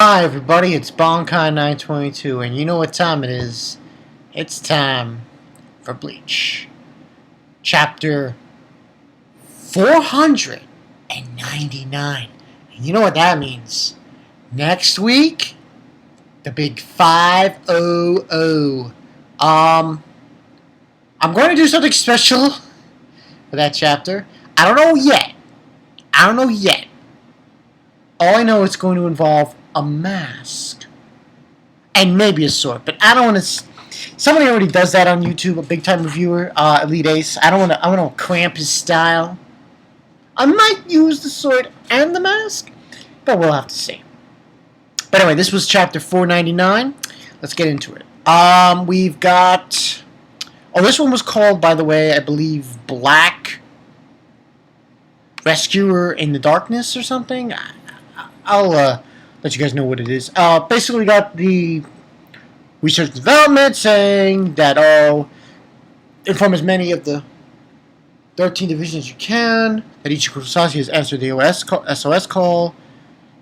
Hi everybody, it's Bonkai922, and you know what time it is. It's time for Bleach. Chapter 499. And you know what that means. Next week, the big 500. I'm going to do something special for that chapter. I don't know yet. All I know it's going to involve a mask. And maybe a sword, but I don't want to. Somebody already does that on YouTube. A big time reviewer, Elite Ace. I don't want to. I want to cramp his style. I might use the sword and the mask, but we'll have to see. But anyway, this was chapter 499. Let's get into it. We've got. Oh, this one was called, by the way, I believe, Black Rescuer in the Darkness or something. I'll let you guys know what it is. Basically, we got the research and development saying that, inform as many of the 13 divisions as you can, that each Kurosashi has answered the SOS call,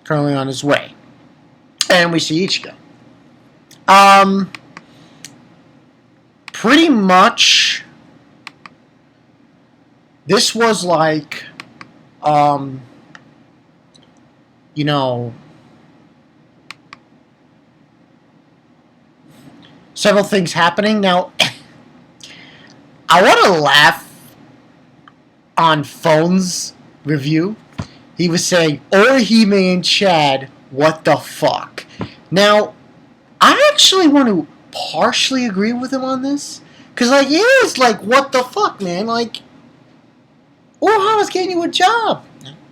currently on his way. And we see Ichigo. Pretty much, this was like, you know, several things happening. Now, I want to laugh on Phone's review. He was saying, Orihime and Chad, what the fuck? Now, I actually want to partially agree with him on this. Because, like, it is like, what the fuck, man? Like, Orohama's getting you a job.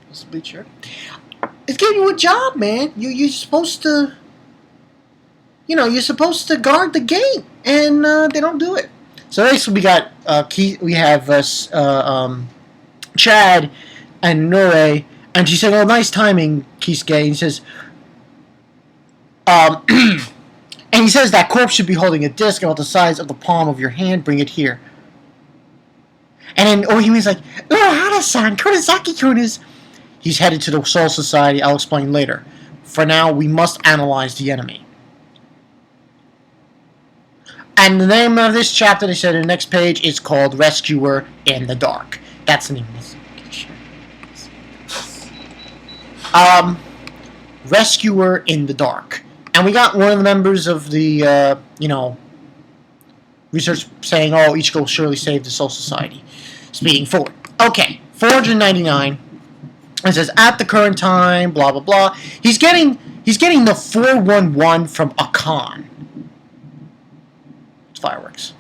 This will be sure. It's getting you a job, man. You're supposed to, you're supposed to guard the gate, and they don't do it. So basically, we got we have Chad and Nore, and she said, "Oh, nice timing, Kisuke." And he says, and he says that corpse should be holding a disc about the size of the palm of your hand. Bring it here. And then Orihime's like, "Urohara-san, Kurosaki-kun is." He's headed to the Soul Society. I'll explain later. For now, we must analyze the enemy. And the name of this chapter, they said in the next page, is called Rescuer in the Dark. That's the name of this. Rescuer in the Dark. And we got one of the members of the, research saying, oh, Ichigo will surely save the Soul Society. Speeding forward. Okay, 499. It says, at the current time, blah, blah, blah. He's getting the 411 from Akan. It's fireworks.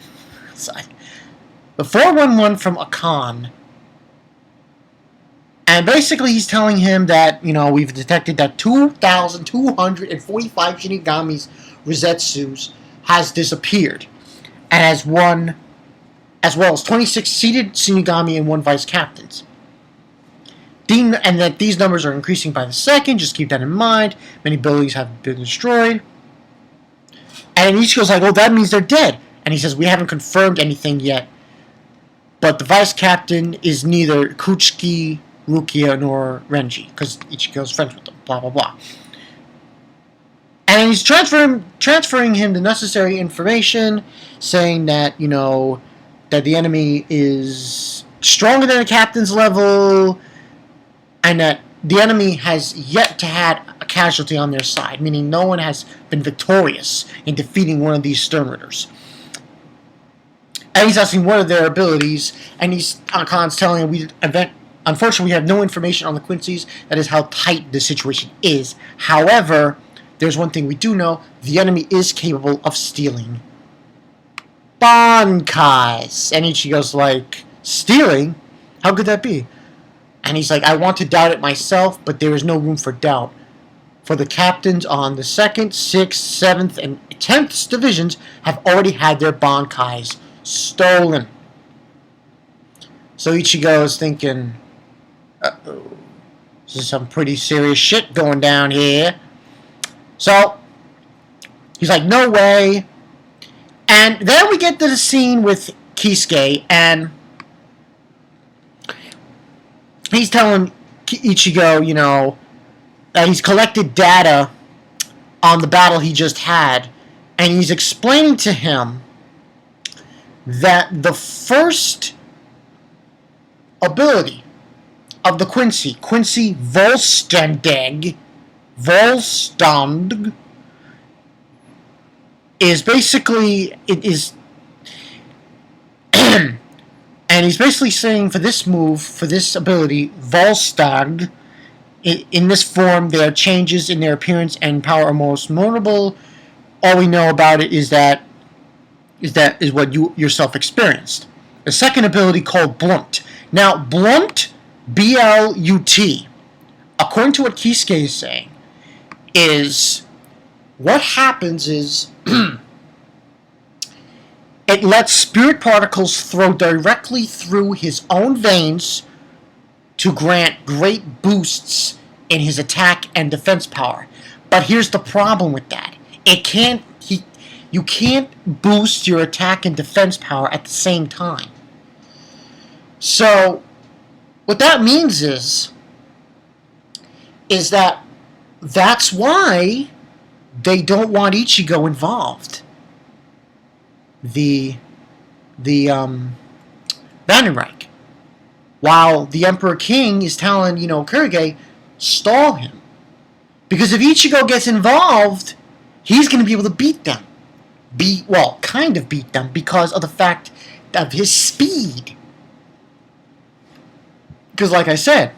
The 411 from Akan. And basically he's telling him that, we've detected that 2,245 Shinigami's Rosetsus has disappeared. And has one, as well as 26 seated Shinigami and 1 vice captains. And that these numbers are increasing by the second. Just keep that in mind. Many buildings have been destroyed. And Ichigo's like, oh, that means they're dead. And he says, we haven't confirmed anything yet. But the vice captain is neither Kuchiki, Rukia, nor Renji. Because Ichigo's friends with them. Blah, blah, blah. And he's transferring him the necessary information. Saying that, that the enemy is stronger than the captain's level. And that the enemy has yet to have a casualty on their side, meaning no one has been victorious in defeating one of these Sternritters. And he's asking what are their abilities, and Khan's telling him, unfortunately, we have no information on the Quincy's. That is how tight the situation is. However, there's one thing we do know: the enemy is capable of stealing Bankais. And Ichigo's like, stealing? How could that be? And he's like, I want to doubt it myself, but there is no room for doubt. For the captains on the 2nd, 6th, 7th, and 10th divisions have already had their Bankais stolen. So Ichigo is thinking, uh-oh, this is some pretty serious shit going down here. So, he's like, no way. And then we get to the scene with Kisuke, and he's telling Ichigo, that he's collected data on the battle he just had, and he's explaining to him that the first ability of the Quincy Volstagg, is basically, it is, and he's basically saying for this move, for this ability, Volstagg, in this form, their changes in their appearance and power are most notable. All we know about it is what you yourself experienced. The second ability called Blunt. Now, Blunt, B-L-U-T, according to what Kisuke is saying, is what happens is it lets spirit particles flow directly through his own veins to grant great boosts in his attack and defense power. But here's the problem with that. You can't boost your attack and defense power at the same time. So, what that means is that's why they don't want Ichigo involved. The Vandenreich. While the Emperor King is telling, Kirge, stall him. Because if Ichigo gets involved, he's going to be able to beat them. Kind of beat them because of the fact of his speed. Because like I said,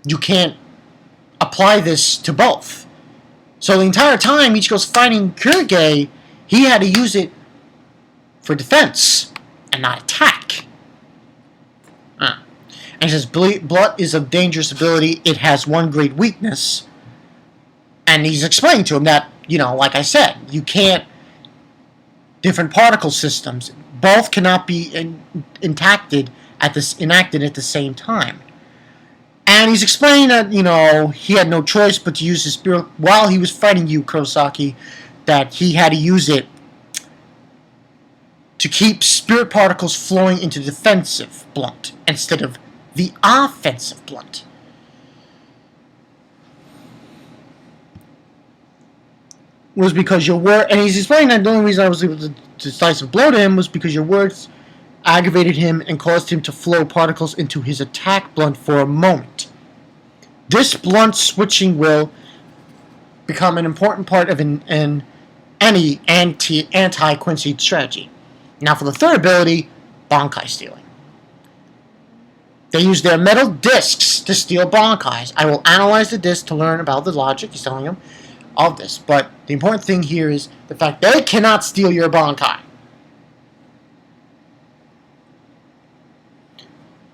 you can't apply this to both. So the entire time Ichigo's fighting Kirge, he had to use it for defense and not attack. And he says, Blood is a dangerous ability. It has one great weakness. And he's explaining to him that, like I said, you can't... Different particle systems, both cannot be enacted at the same time. And he's explaining that, he had no choice but to use his spirit while he was fighting you, Kurosaki, that he had to use it to keep spirit particles flowing into the defensive blunt instead of the offensive blunt. Was because your word, and he's explaining that the only reason I was able to decisive blow to him was because your words aggravated him and caused him to flow particles into his attack blunt for a moment. This blunt switching will become an important part of any anti-Quincy strategy. Now for the third ability, Bankai stealing. They use their metal discs to steal Bankais. I will analyze the disc to learn about the logic, he's telling him, of this. But the important thing here is the fact they cannot steal your Bankai.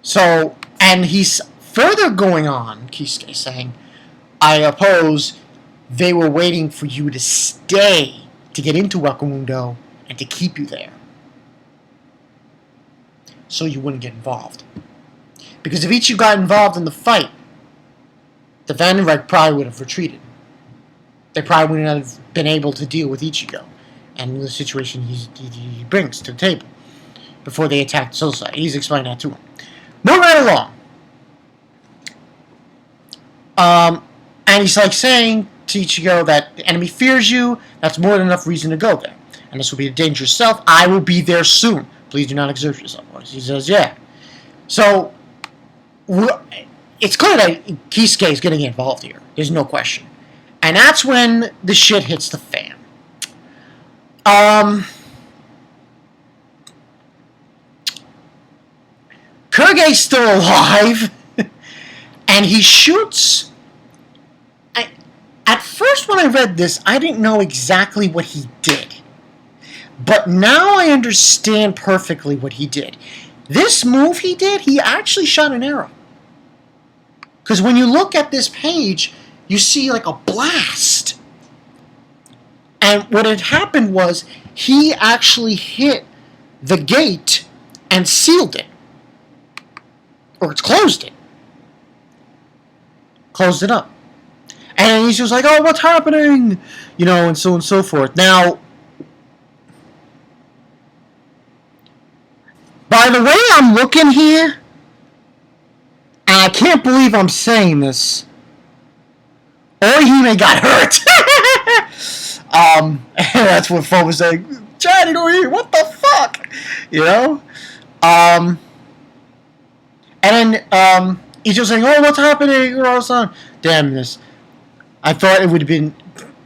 So, and he's further going on, Kisuke, saying, I oppose they were waiting for you to stay to get into Wakamundo and to keep you there. So you wouldn't get involved. Because if Ichigo got involved in the fight, the Vandenreich probably would have retreated. They probably wouldn't have been able to deal with Ichigo and the situation he brings to the table before they attacked Sosai. He's explained that to him. Moving right along. And he's like saying to Ichigo that the enemy fears you. That's more than enough reason to go there. And this will be a dangerous self. I will be there soon. Please do not exert yourself. He says, yeah. So, it's clear that Kisuke is getting involved here. There's no question. And that's when the shit hits the fan. Kirge's still alive. And he shoots... At first when I read this, I didn't know exactly what he did. But now I understand perfectly what he did. This move he did, he actually shot an arrow. Because when you look at this page, you see like a blast. And what had happened was he actually hit the gate and sealed it. Or it's closed it. Closed it up. And he was like, oh, what's happening? And so on and so forth. Now, by the way I'm looking here, and I can't believe I'm saying this, Orihime got hurt. And that's what Fo was saying. Chad and Orihime, what the fuck? You know? And then Ichigo's saying, oh, what's happening? Son? Damn this. I thought it would have been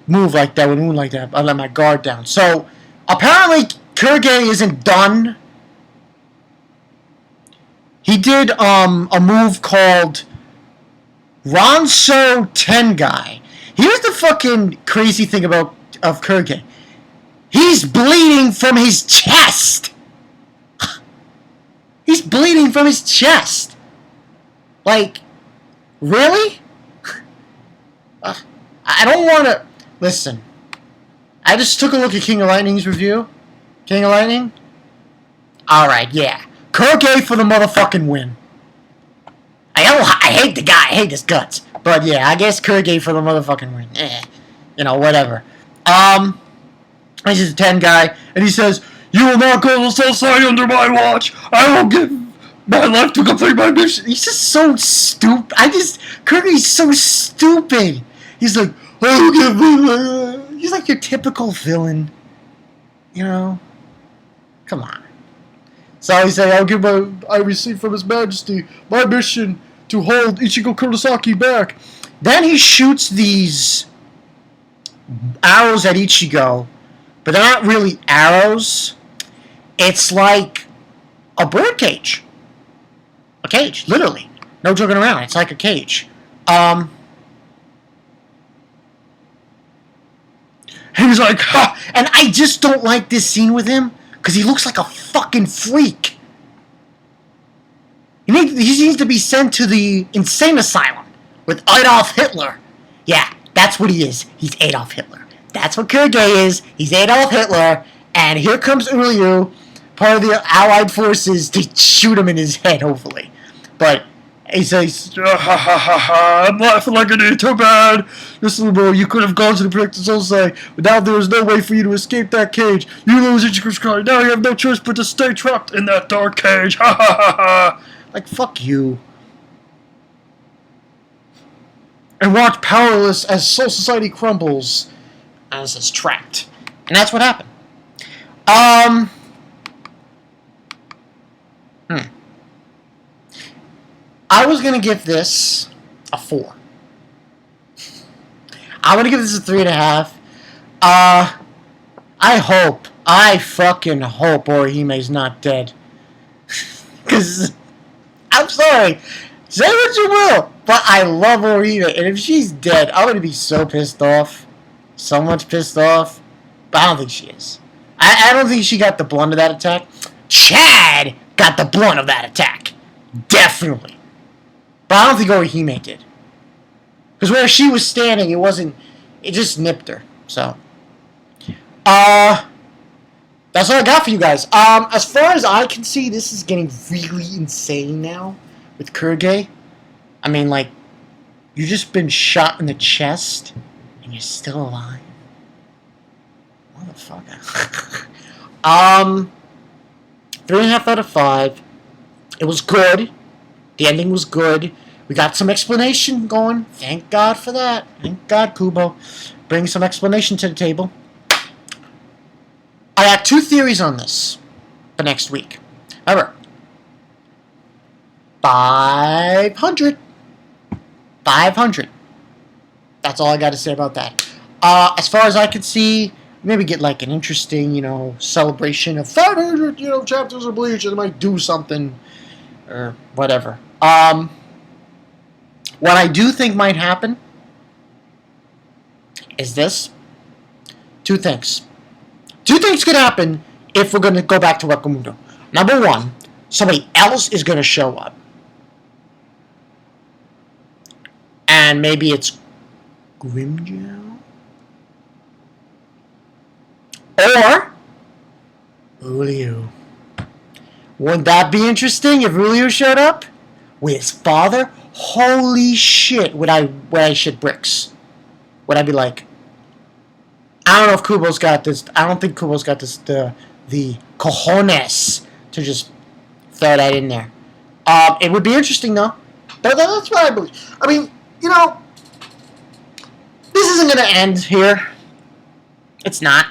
moved like that, would move like that. I let my guard down. So, apparently, Kirge isn't done. He did a move called Ranso Tengai. Here's the fucking crazy thing of Kirge. He's bleeding from his chest. He's bleeding from his chest. Like, really? I don't want to... Listen. I just took a look at King of Lightning's review. King of Lightning? Alright, yeah. Kirge for the motherfucking win. I hate the guy. I hate his guts. But yeah, I guess Kirge for the motherfucking win. You know, whatever. He's just a 10 guy. And he says, you will not go to Soul Society under my watch. I will give my life to complete my mission. He's just so stupid. Kirge's so stupid. He's like, he's like your typical villain. You know? Come on. So he said, I received from His Majesty my mission to hold Ichigo Kurosaki back. Then he shoots these arrows at Ichigo, but they're not really arrows. It's like a bird cage. A cage, literally. No joking around. It's like a cage. He's like, ha! And I just don't like this scene with him because he looks like a fucking freak. He needs to be sent to the insane asylum with Adolf Hitler. Yeah, that's what he is. He's Adolf Hitler. That's what Kirge is. He's Adolf Hitler. And here comes Uryu, part of the Allied forces, to shoot him in his head, hopefully. But he says, ha ha ha ha, I'm laughing like an idiot, too bad. Listen, bro, you could have gone to the Protected Soul Society, but now there is no way for you to escape that cage. You lose Ichigo's cry. Now you have no choice but to stay trapped in that dark cage. Ha ha ha ha. Like, fuck you. And watch powerless as Soul Society crumbles as is trapped. And that's what happened. I was going to give this a 4. I'm going to give this a 3.5. I fucking hope Orihime's not dead. Because, I'm sorry, say what you will, but I love Orihime, and if she's dead, I'm going to be so pissed off. So much pissed off. But I don't think she is. I don't think she got the blunt of that attack. Chad got the blunt of that attack. Definitely. But I don't think Orihime did. Because where she was standing, it just nipped her. So, that's all I got for you guys. As far as I can see, this is getting really insane now with Kirge. I mean, like, you've just been shot in the chest, and you're still alive. Motherfucker. 3.5 out of 5. It was good. The ending was good. We got some explanation going. Thank God for that. Thank God, Kubo. Bring some explanation to the table. I got 2 theories on this for next week. Remember, 500. 500. That's all I got to say about that. As far as I could see, maybe get like an interesting, celebration of 500, chapters of Bleach, and it might do something or whatever. What I do think might happen is this. 2 things. 2 things could happen if we're going to go back to Wakamundo. Number 1, somebody else is going to show up. And maybe it's Grimjow? Or Julio. Wouldn't that be interesting if Julio showed up with his father? Holy shit, would I shit bricks? Would I be like, I don't know if Kubo's got this. I don't think Kubo's got this the cojones to just throw that in there. It would be interesting though. But that's what I believe. I mean, going to end here. It's not.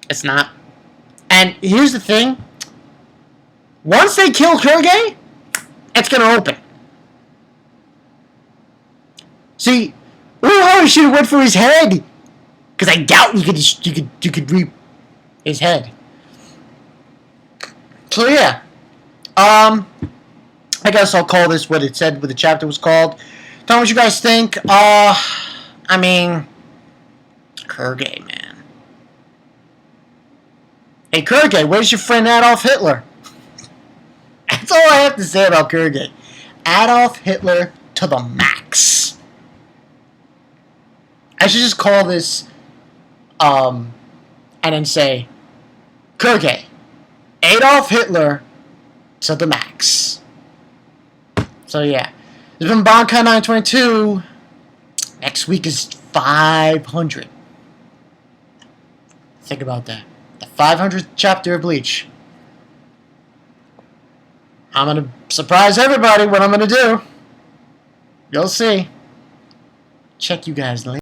It's not. And here's the thing. Once they kill Kirge, it's going to open. See, I should have went for his head. Because I doubt you could reap his head. So yeah. I guess I'll call this what it said, what the chapter was called. Tell me what you guys think. I mean, Kirge, man. Hey, Kirge, where's your friend Adolf Hitler? That's all I have to say about Kirge. Adolf Hitler to the max. I should just call this, and then say, Kirge, Adolf Hitler to the max. So yeah. This has been Bonkai 922. Next week is 500. Think about that. The 500th chapter of Bleach. I'm going to surprise everybody what I'm going to do. You'll see. Check you guys later.